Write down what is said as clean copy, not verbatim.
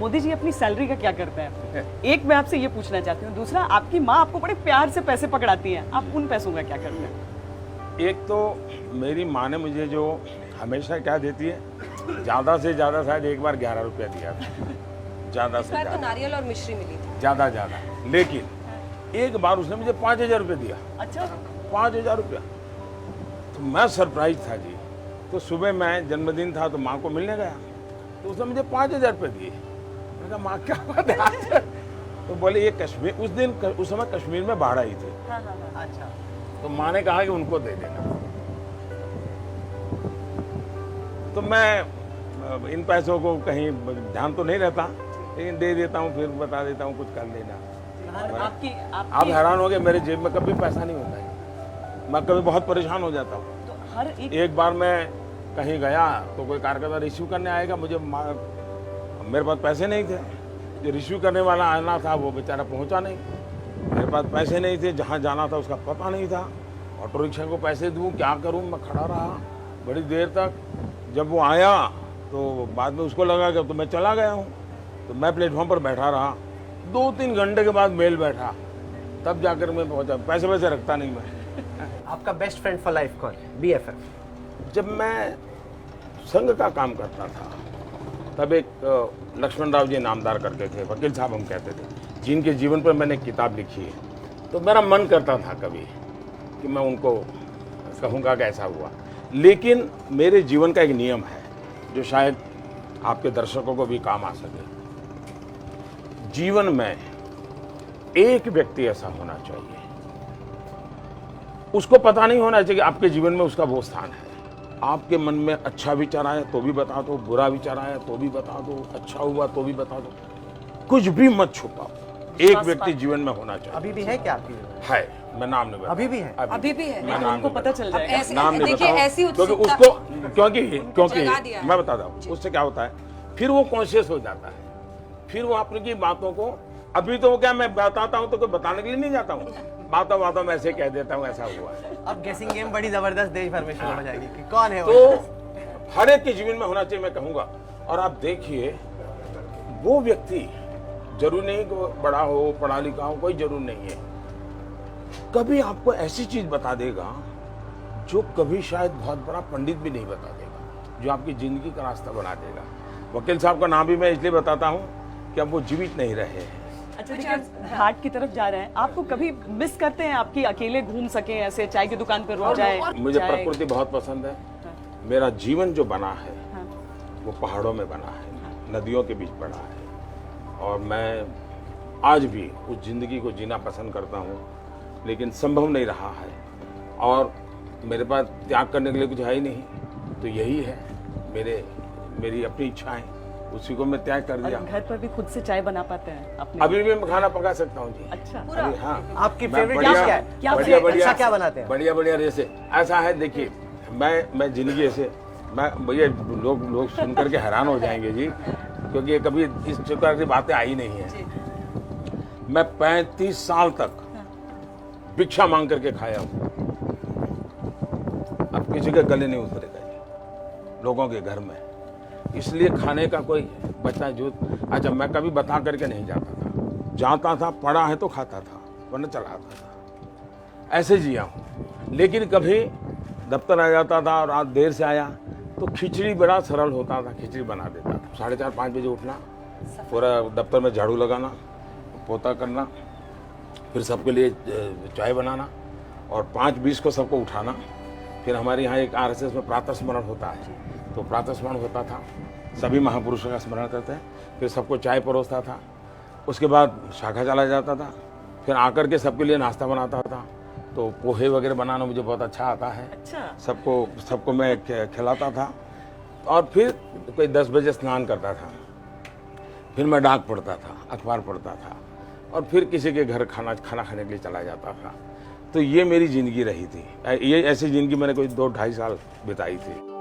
मोदी जी अपनी सैलरी का क्या करते हैं? एक मैं आपसे ये पूछना चाहती हूँ। दूसरा, आपकी माँ आपको बड़े प्यार से पैसे पकड़ाती है, आप उन पैसों का क्या करते हैं? एक तो मेरी माँ ने मुझे जो हमेशा क्या देती है, ज़्यादा से ज़्यादा शायद एक बार 11 रुपया दिया था, ज़्यादा से तो ज़्यादा, नारियल और मिश्री मिली थी। ज़्यादा। लेकिन एक बार उसने मुझे 5,000 रुपये दिया। अच्छा, 5,000 रुपया। तो मैं सरप्राइज था जी। तो सुबह मैं जन्मदिन था तो माँ को मिलने गया, तो उसने मुझे 5,000 रुपये दिए। मैंने कहा माँ क्या बात है आज? तो बोले ये कश्मीर, उस समय कश्मीर में बाढ़ आई थी, अच्छा। तो माँ ने कहा कि उनको दे देना। तो मैं इन पैसों को कहीं ध्यान तो नहीं रहता, लेकिन दे देता हूँ, फिर बता देता हूँ कुछ कर लेना। आप हैरान हो गए, मेरे जेब में कभी पैसा नहीं होता है, मैं कभी बहुत परेशान हो जाता हूँ। तो हर एक बार मैं कहीं गया तो कोई कार्यकर्ता रिसीव करने आएगा, मेरे पास पैसे नहीं थे, जो रिसीव करने वाला आना था वो बेचारा पहुंचा नहीं, मेरे पास पैसे नहीं थे, जहां जाना था उसका पता नहीं था, ऑटो रिक्शा को पैसे दूं क्या करूं, मैं खड़ा रहा बड़ी देर तक। जब वो आया तो बाद में उसको लगा कि तो मैं चला गया हूँ, तो मैं प्लेटफॉर्म पर बैठा रहा, 2-3 घंटे के बाद मेल बैठा, तब जाकर मैं पहुंचा। पैसे वैसे रखता नहीं मैं। आपका बेस्ट फ्रेंड फॉर लाइफ कौन है? BFF? जब मैं संघ का काम करता था तब एक लक्ष्मण राव जी नामदार करके थे, वकील साहब हम कहते थे, जिनके जीवन पर मैंने एक किताब लिखी है, तो मेरा मन करता था कभी कि मैं उनको कहूँगा कि ऐसा हुआ। लेकिन मेरे जीवन का एक नियम है जो शायद आपके दर्शकों को भी काम आ सके। जीवन में एक व्यक्ति ऐसा होना चाहिए, उसको पता नहीं होना चाहिए कि आपके जीवन में उसका वो स्थान है। आपके मन में अच्छा विचार आया तो भी बता दो, बुरा विचार आया तो भी बता दो, अच्छा हुआ तो भी बता दो, कुछ भी मत छुपाओ। एक व्यक्ति जीवन में होना चाहिए। अभी भी है क्या आपकी? है, मैं नाम नहीं बताऊं। अभी भी है? अभी भी है। मैं नाम उनको नहीं पता बताऊं। चल जाएगा। नाम नहीं देखिए, ऐसी बताऊं, क्योंकि उत्सुकता- उसको क्योंकि जगा दिया है। मैं बताता हूँ उससे क्या होता है, फिर वो कॉन्शियस हो जाता है, फिर वो अपनी बातों को, अभी तो क्या मैं बताता हूँ तो कोई बताने के लिए नहीं जाता हूँ, बातों में ऐसे कह देता हूँ ऐसा हुआ है। अब गेसिंग गेम बड़ी जबरदस्त देश भर में शुरू हो जाएगी कि कौन है वो। तो हर एक के जीवन में होना चाहिए, मैं कहूँगा। और आप देखिए, वो व्यक्ति जरूर नहीं कि वो बड़ा हो, पढ़ा लिखा हो, कोई जरूर नहीं है, कभी आपको ऐसी चीज बता देगा जो कभी शायद बहुत बड़ा पंडित भी नहीं बता देगा, जो आपकी जिंदगी का रास्ता बना देगा। वकील साहब का नाम भी मैं इसलिए बताता हूँ कि अब वो जीवित नहीं रहे हैं। अच्छा, देखिए घाट की तरफ जा रहे हैं, आपको कभी मिस करते हैं आपकी अकेले घूम सके, ऐसे चाय की दुकान पर रुक जाए? मुझे प्रकृति बहुत पसंद है। मेरा जीवन जो बना है हाँ। वो पहाड़ों में बना है, नदियों के बीच बना है, और मैं आज भी उस जिंदगी को जीना पसंद करता हूँ, लेकिन संभव नहीं रहा है, और मेरे पास त्याग करने के लिए कुछ है ही नहीं, तो यही है मेरी अपनी इच्छाएं, उसी को मैं त्याग कर दिया। घर पर भी खुद से चाय बना पाते हैं अपने? अभी भी मैं खाना पका सकता हूँ जी। अच्छा, अभी हाँ। आपकी मैं फेवरेट बढ़िया- डिश क्या है? बढ़िया अच्छा क्या बनाते हैं? बढ़िया जैसे ऐसा है, देखिए मैं जिंदगी ऐसे, मैं भैया लोग सुन करके हैरान हो जाएंगे जी, क्योंकि ये कभी इस प्रकार की बातें आई नहीं है। मैं 35 साल तक भिक्षा मांग करके खाया हूँ, अब किसी के गले नहीं उतरेगा जी, लोगों के घर में, इसलिए खाने का कोई बचा जो। अच्छा, मैं कभी बता करके नहीं जाता था, पढ़ा है तो खाता था, वरना चला आता था, ऐसे जिया हूँ। लेकिन कभी दफ्तर आ जाता था और रात देर से आया तो खिचड़ी बड़ा सरल होता था, खिचड़ी बना देता था। 4:30-5 बजे उठना, पूरा दफ्तर में झाड़ू लगाना, पोता करना, फिर सबके लिए चाय बनाना, और 5:20 को सबको उठाना। फिर हमारे यहाँ एक RSS में प्रातः स्मरण होता है, तो प्रातः स्मरण होता था, सभी महापुरुषों का स्मरण करते हैं, फिर सबको चाय परोसता था, उसके बाद शाखा चला जाता था, फिर आकर के सबके लिए नाश्ता बनाता था। तो पोहे वगैरह बनाना मुझे बहुत अच्छा आता है। अच्छा। सबको मैं खिलाता था, और फिर कोई 10 बजे स्नान करता था, फिर मैं डाक पढ़ता था, अखबार पढ़ता था, और फिर किसी के घर खाना खाने के लिए चला जाता था। तो ये मेरी ज़िंदगी रही थी। ये ऐसी ज़िंदगी मैंने कोई 2-2.5 साल बिताई थी।